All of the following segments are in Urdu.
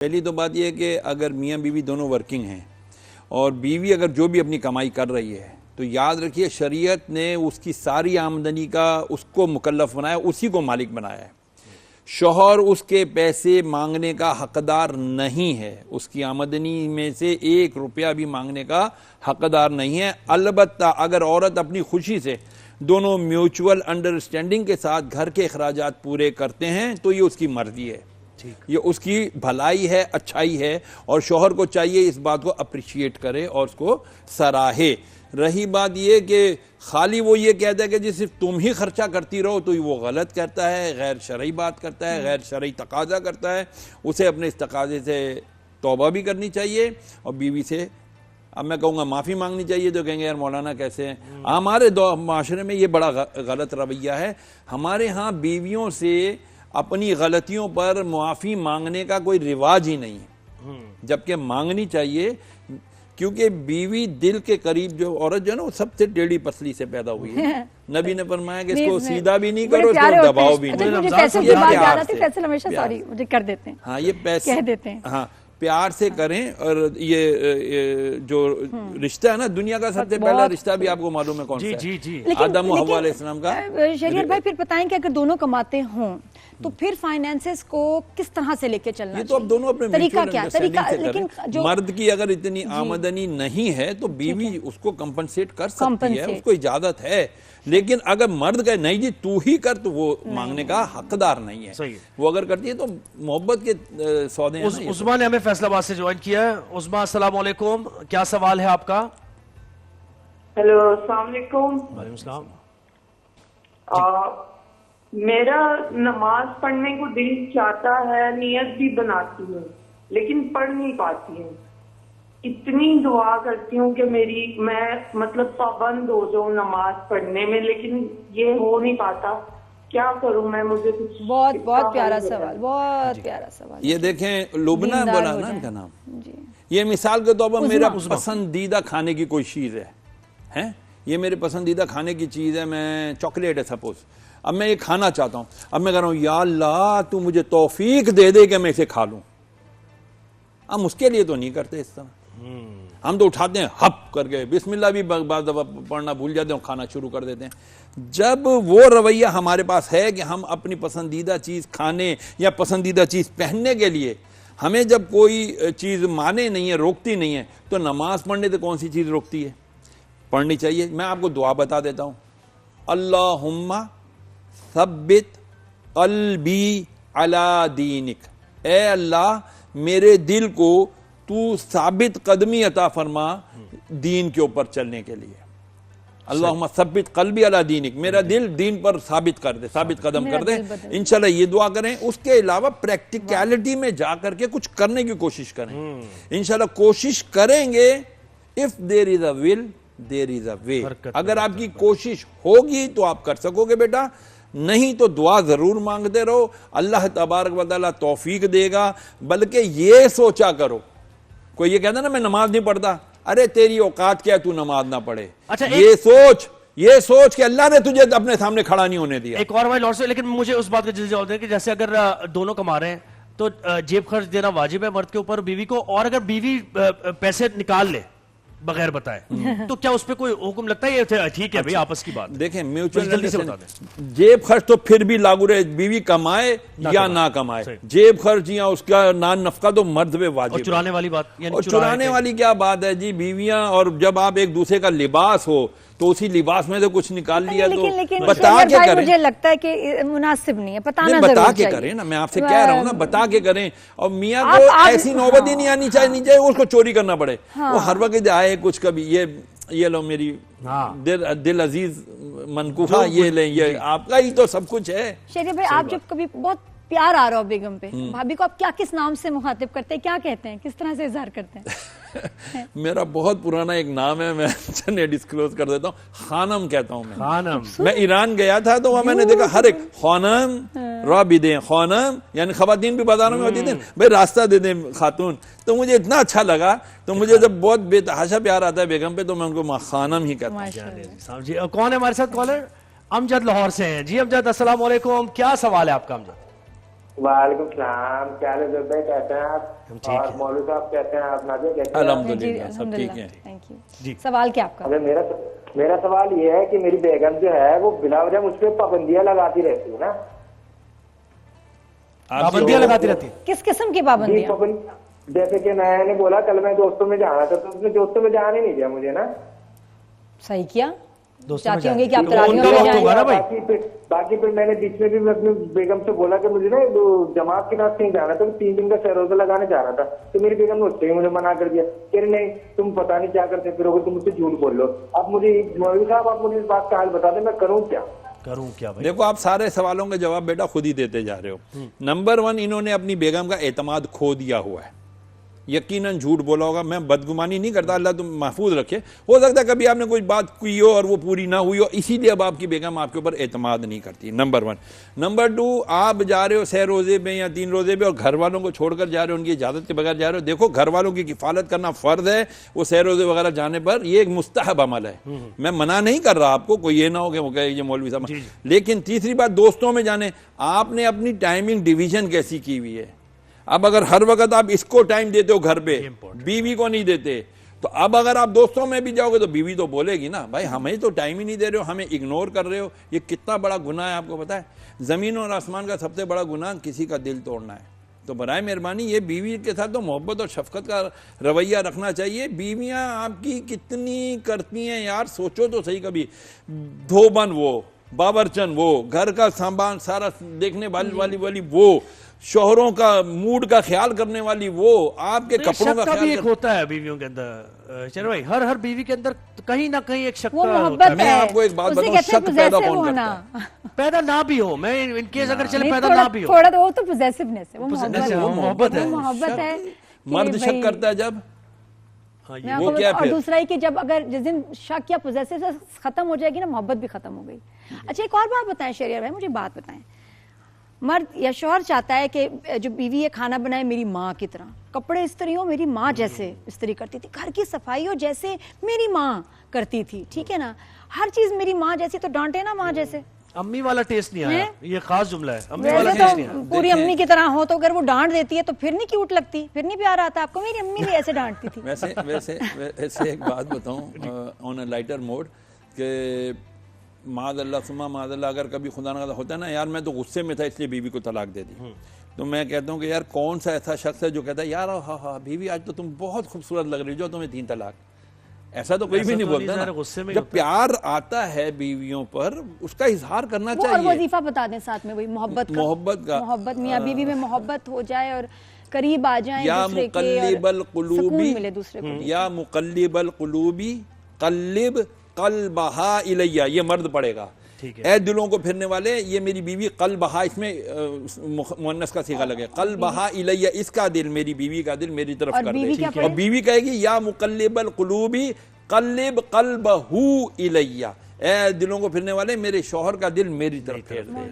پہلی تو بات یہ ہے کہ اگر میاں بیوی دونوں ورکنگ ہیں اور بیوی اگر جو بھی اپنی کمائی کر رہی ہے تو یاد رکھیے شریعت نے اس کی ساری آمدنی کا اس کو مکلف بنایا، اسی کو مالک بنایا ہے۔ شوہر اس کے پیسے مانگنے کا حقدار نہیں ہے، اس کی آمدنی میں سے 1 روپیہ بھی مانگنے کا حقدار نہیں ہے۔ البتہ اگر عورت اپنی خوشی سے دونوں میوچول انڈرسٹینڈنگ کے ساتھ گھر کے اخراجات پورے کرتے ہیں تو یہ اس کی مرضی ہے، یہ اس کی بھلائی ہے، اچھائی ہے، اور شوہر کو چاہیے اس بات کو اپریشیٹ کرے اور اس کو سراہے۔ رہی بات یہ کہ خالی وہ یہ کہتا ہے کہ جی صرف تم ہی خرچہ کرتی رہو تو وہ غلط کرتا ہے، غیر شرعی بات کرتا ہے، غیر شرعی تقاضا کرتا ہے۔ اسے اپنے اس تقاضے سے توبہ بھی کرنی چاہیے اور بیوی سے، اب میں کہوں گا معافی مانگنی چاہیے تو کہیں گے یار مولانا کیسے ہیں۔ ہمارے معاشرے میں یہ بڑا غلط رویہ ہے، ہمارے ہاں بیویوں سے اپنی غلطیوں پر معافی مانگنے کا کوئی رواج ہی نہیں ہے، جبکہ مانگنی چاہیے، کیونکہ بیوی دل کے قریب جو عورت جو ہے نا وہ سب سے ٹیڑھی پسلی سے پیدا ہوئی ہے۔ نبی نے فرمایا کہ اس کو سیدھا بھی نہیں کرو، اس کو دباؤ بھی نہیں۔ مجھے فیصل کی بات یاد آتی، فیصل ہمیشہ سوری مجھے کر دیتے ہیں، ہاں یہ پیسے کہہ دیتے ہیں، ہاں پیار سے کریں۔ اور یہ جو رشتہ ہے نا، دنیا کا سب سے پہلا رشتہ بھی آپ کو معلوم ہے کون سا ہے؟ آدم و حوا علیہ السلام کا۔ شریعت بھائی پھر بتائیں کہ اگر دونوں کماتے ہوں تو پھر فائنینسز کو کس طرح سے لے کے چلنا یہ تو اب دونوں اپنے طریقہ کیا لیکن مرد کی اگر اتنی آمدنی نہیں ہے تو بیوی اس کو کمپنسیٹ کر سکتی ہے، اس کو اجازت ہے۔ لیکن اگر مرد کہے نہیں جی تو ہی کر تو وہ مانگنے کا حقدار نہیں ہے، وہ اگر کرتی ہے تو محبت کے سودے ہیں۔ عثمان نے ہمیں فیصل آباد سے جوائن کیا ہے۔ عثمان السلام علیکم، کیا سوال ہے آپ کا؟ ہیلو السلام علیکم۔ وعلیکم السلام۔ میرا نماز پڑھنے کو دل چاہتا ہے، نیت بھی بناتی ہوں لیکن پڑھ نہیں پاتی ہوں۔ اتنی دعا کرتی ہوں کہ میں مطلب پابند ہو جاؤں نماز پڑھنے میں، لیکن یہ ہو نہیں پاتا۔ کیا کروں میں؟ مجھے کچھ بہت پیارا سوال، بہت پیارا سوال۔ یہ دیکھیں لبنہ بولا نا ان کا نام، یہ مثال کے طور پر میرا پسندیدہ کھانے کی کوئی چیز ہے، یہ میرے پسندیدہ کھانے کی چیز ہے، میں چاکلیٹ ہے سپوز، اب میں یہ کھانا چاہتا ہوں، اب میں کہہ رہا ہوں یا اللہ تو مجھے توفیق دے دے کہ میں اسے کھا لوں۔ ہم اس کے لیے تو نہیں کرتے اس طرح، ہم تو اٹھاتے ہیں ہپ کر کے، بسم اللہ بھی بعض دفعہ پڑھنا بھول جاتے ہیں، کھانا شروع کر دیتے ہیں۔ جب وہ رویہ ہمارے پاس ہے کہ ہم اپنی پسندیدہ چیز کھانے یا پسندیدہ چیز پہننے کے لیے ہمیں جب کوئی چیز مانے نہیں ہے، روکتی نہیں ہے، تو نماز پڑھنے سے کون سی چیز روکتی ہے؟ پڑھنی چاہیے۔ میں آپ کو دعا بتا دیتا ہوں، اللہم ثبت قلبی علی دینک، اے اللہ میرے دل کو تو ثابت قدمی عطا فرما دین کے اوپر چلنے کے لیے۔ اللہم ثبت قلبی علی دینک، میرا دل دین پر ثابت کر دے، ثابت قدم کر دے۔ انشاءاللہ یہ دعا کریں۔ اس کے علاوہ پریکٹیکیلٹی میں جا کر کے کچھ کرنے کی کوشش کریں، انشاءاللہ کوشش کریں گے۔ if there is a will there is a way، اگر آپ کی کوشش ہوگی تو آپ کر سکو گے بیٹا، نہیں تو دعا ضرور مانگتے رہو، اللہ تبارک و تعالیٰ توفیق دے گا۔ بلکہ یہ سوچا کرو، کوئی یہ کہتا نا میں نماز نہیں پڑھتا، ارے تیری اوقات کیا تو نماز نہ پڑھے، یہ سوچ کہ اللہ نے تجھے اپنے سامنے کھڑا نہیں ہونے دیا۔ ایک اور بھائی لوٹ سے، لیکن مجھے اس بات کا جلدی جواب دیں کہ جیسے اگر دونوں کما رہے ہیں تو جیب خرچ دینا واجب ہے مرد کے اوپر بیوی کو، اور اگر بیوی پیسے نکال لے بغیر بتائے تو کیا اس پہ کوئی حکم لگتا ہے؟ یہ ٹھیک ہے بھئی آپس کی بات دیکھیں میوچل جیب خرچ تو پھر بھی لاگو رہے، بیوی کمائے یا نہ کمائے، جیب خرچ یا اس کا نان نفقہ تو مرد پہ واجب ہے۔ اور چرانے والی بات، اور چرانے والی کیا بات ہے جی؟ بیویاں اور جب آپ ایک دوسرے کا لباس ہو تو اسی لباس میں سے کچھ نکال لیا تو بتا کے کریں۔ مجھے لگتا ہے کہ مناسب نہیں ہے، بتا کے کریں نا، میں آپ سے کہہ رہا ہوں نا بتا کے کریں۔ اور میاں کو ایسی نوبت ہی نہیں آنی چاہیے اس کو چوری کرنا پڑے، وہ ہر وقت آئے کچھ کبھی یہ لو میری دل عزیز منقوفہ، یہ لیں، یہ آپ کا ہی تو سب کچھ ہے۔ شریف بھائی آپ جب کبھی بہت پیار آ رہا ہو بیگم پہ، بھابی کو آپ کیا کس نام سے مخاطب کرتے ہیں، کیا کہتے ہیں، کس طرح سے اظہار کرتے ہیں؟ میرا بہت پرانا ایک نام ہے، میں چنے ڈسکلوز کر دیتا ہوں، خانم کہتا ہوں میں۔ خانم، میں ایران گیا تھا تو وہاں میں نے دیکھا ہر ایک خانم رابی دیں، خانم یعنی خواتین بھی بازاروں میں ہوتی تھیں، بھئی راستہ دے دیں خاتون، تو مجھے اتنا اچھا لگا، تو مجھے جب بہت بے تحاشا پیار آتا ہے بیگم پہ تو میں ان کو خانم ہی کہتا ہوں۔ جی کون ہے ہمارے ساتھ کالر؟ امجد لاہور سے ہیں۔ جی امجد السلام علیکم، کیا سوال ہے آپ کا امجد؟ وعلیکم السلام، کیا حال ہے بھائی، کیسے ہیں آپ؟ اور مولوی صاحب کیسے ہیں آپ؟ نازیہ کیسے ہیں؟ الحمدللہ سب ٹھیک ہیں. Thank you. سوال کیا آپ کا؟ میرا سوال یہ ہے کہ میری بیگم جو ہے وہ بلا وجہ مجھ پہ پابندیاں لگاتی رہتی ہے نا. پابندیاں لگاتی رہتی ہے؟ کس قسم کی پابندیاں؟ جیسے کہ میں نے بولا کل میں دوستوں میں جانا تھا تو اس نے دوستوں میں جانے نہیں دیا مجھے نا. صحیح کیا، چاہتی ہوں گے کہ آپ تراویحوں میں جائیں. باقی پھر میں نے بیچ میں بھی اپنی بیگم سے بولا کہ مجھے نا جماعت کے ساتھ کہیں جانا تھا، 3 دن کا سیروزہ لگانے جانا تھا، تو میری بیگم نے اس سے ہی مجھے منع کر دیا کہ نہیں تم پتہ نہیں کیا کرتے پھر تم مجھ سے جھوٹ بول لو. اب مجھے مولوی صاحب آپ مجھے اس بات کا حل بتا دیں، میں کروں کیا؟ دیکھو آپ سارے سوالوں کے جواب بیٹا خود ہی دیتے جا رہے ہو. نمبر 1 انہوں نے اپنی بیگم کا اعتماد کھو دیا ہوا ہے، یقیناً جھوٹ بولا ہوگا. میں بدگمانی نہیں کرتا، اللہ تم محفوظ رکھے. ہو سکتا ہے کبھی آپ نے کوئی بات کی ہو اور وہ پوری نہ ہوئی ہو، اسی لیے اب آپ کی بیگم آپ کے اوپر اعتماد نہیں کرتی. نمبر 1. نمبر 2 آپ جا رہے ہو 6 روزے پہ یا 3 روزے پہ اور گھر والوں کو چھوڑ کر جا رہے ہو، ان کی اجازت کے بغیر جا رہے ہو. دیکھو گھر والوں کی کفالت کرنا فرض ہے، وہ 6 روزے وغیرہ جانے پر یہ ایک مستحب عمل ہے. میں منع نہیں کر رہا آپ کو، کوئی یہ نہ ہو کہ وہ کہے یہ مولوی صاحب. لیکن تیسری بات دوستوں میں جانے، آپ نے اپنی ٹائمنگ ڈیویژن کیسی کی ہوئی ہے. اب اگر ہر وقت آپ اس کو ٹائم دیتے ہو گھر پہ، بیوی کو نہیں دیتے، تو اب اگر آپ دوستوں میں بھی جاؤ گے تو بیوی تو بولے گی نا بھائی ہمیں تو ٹائم ہی نہیں دے رہے ہو، ہمیں اگنور کر رہے ہو. یہ کتنا بڑا گناہ ہے آپ کو پتا ہے؟ زمین اور آسمان کا سب سے بڑا گناہ کسی کا دل توڑنا ہے. تو برائے مہربانی یہ بیوی کے ساتھ تو محبت اور شفقت کا رویہ رکھنا چاہیے. بیویاں آپ کی کتنی کرتی ہیں یار، سوچو تو صحیح. کبھی دھوبن وہ، باورچن وہ، گھر کا سامان سارا دیکھنے والی وہ، شوہروں کا موڈ کا خیال کرنے والی وہ، آپ کے کپڑوں کا خیال بھی ایک ہوتا ہے بیویوں کے اندر. چلو بھائی ہر بیوی کے اندر کہیں نہ کہیں ایک شک وہ ہوتا ہے. محبت میں آپ کو ایک بات بتاؤں، شک پیدا کون کرتا ہے؟ پیدا نہ بھی ہو، میں ان کیس اگر چلے پیدا نہ بھی ہو، تھوڑا تو وہ تو پوزیسیونیس ہے، وہ محبت ہے. محبت ہے. مرد شک کرتا ہے جب وہ کیا اور دوسرا ہی کہ جب اگر جس دن شک یا پوزیسیونیس ختم ہو جائے گی نا، محبت بھی ختم ہو گئی. اچھا ایک اور بات بتائیں شہریار بھائی، مجھے بات بتائیں. مرد یا شوہر چاہتا ہے کہ جو بیوی یہ کھانا بنائے میری ماں کی طرح، کپڑے استری ہو میری ماں جیسے استری کرتی تھی، گھر کی صفائی ہو جیسے میری ماں کرتی تھی، ٹھیک ہے نا، ہر چیز میری ماں جیسی. تو ڈانٹے نا ماں جیسے. امی والا ٹیسٹ نہیں آیا، یہ خاص جملہ ہے. امی ویسے والا ٹیسٹ نہیں آیا. پوری امی کی طرح ہو تو اگر وہ ڈانٹ دیتی ہے تو پھر نہیں کیوٹ لگتی، پھر نہیں پیار آتا آپ کو. میری امی بھی ایسے ڈانٹتی تھی. ویسے ایک بات بتاؤں آن اے لائٹر موڈ کہ معاذ اللہ ثم معاذ اللہ اگر کبھی خدا نہ ہوتا ہے نا یار، میں تو غصے میں تھا اس لیے بیوی کو طلاق دے دی، تو میں کہتا ہوں کہ یار کون سا ایسا شخص ہے جو کہتا ہے یار ہاں بیوی آج تو تم بہت خوبصورت لگ رہی ہو، جو تمہیں 3 طلاق. ایسا تو کوئی بھی نہیں بولتا نا. جب پیار آتا ہے بیویوں پر اس کا اظہار کرنا چاہیے. اور وظیفہ بتا دیں ساتھ میں وہی محبت کا، محبت میاں بیوی میں محبت ہو جائے اور قریب آ جائیں دوسرے کے، اور سکون ملے دوسرے کو. یا مقلب القلوبی قلب قلبہا الیہ، یہ مرد پڑھے گا. اے دلوں کو پھرنے والے، یہ میری بیوی قلبہا، اس میں مؤنث کا صیغہ لگے، قلبہا الیہ، اس کا دل، میری بیوی کا دل میری طرف کر دے. اور بیوی کہے گی یا مقلب القلوبی قلب قلبہ الیہ، اے دلوں کو پھرنے والے میرے شوہر کا دل میری طرف پھیر دے.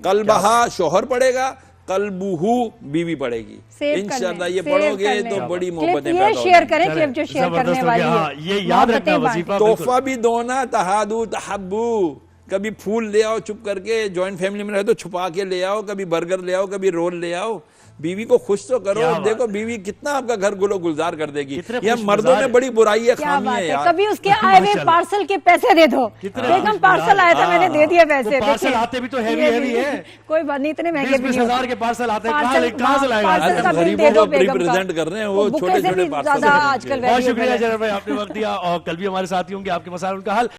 قلبہا شوہر پڑھے گا، قلبہ بیوی پڑھے گی. انشاءاللہ یہ پڑھو گے تو بڑی محبتیں پیدا ہوگی. شیئر کریں کلپ جو شیئر کرنے والی ہے، یہ یاد رکھنا وظیفہ. تحفہ بھی دونا تہادو تحبو. کبھی پھول لے آؤ چپ کر کے، جوائنٹ فیملی میں رہے تو چھپا کے لے آؤ، کبھی برگر لے آؤ، کبھی رول لے آؤ. بیوی کو خوش تو کرو. دیکھو بیوی کتنا آپ کا گھر گلو گلزار کر دے گی. یہ مردوں میں بڑی برائی ہے، خامی ہے یار. کبھی اس کے آئے ہوئے پارسل کے پیسے دے دو. بیگم پارسل آیا تھا میں نے دے دیے پیسے. پارسل آتے بھی تو ہیوی ہے، کوئی بات نہیں، اتنے مہنگے بھی نہیں. 20,000 کے پارسل آتے ہیں، کہاں سے لائے گا؟ غریبوں کو ریپرزینٹ کر رہے ہیں وہ چھوٹے چھوٹے پارسل. آج کل بہت شکریہ جناب بھائی، آپ نے وقت دیا اور کل بھی ہمارے ساتھی ہوں گے آپ کے مسائل کا حل.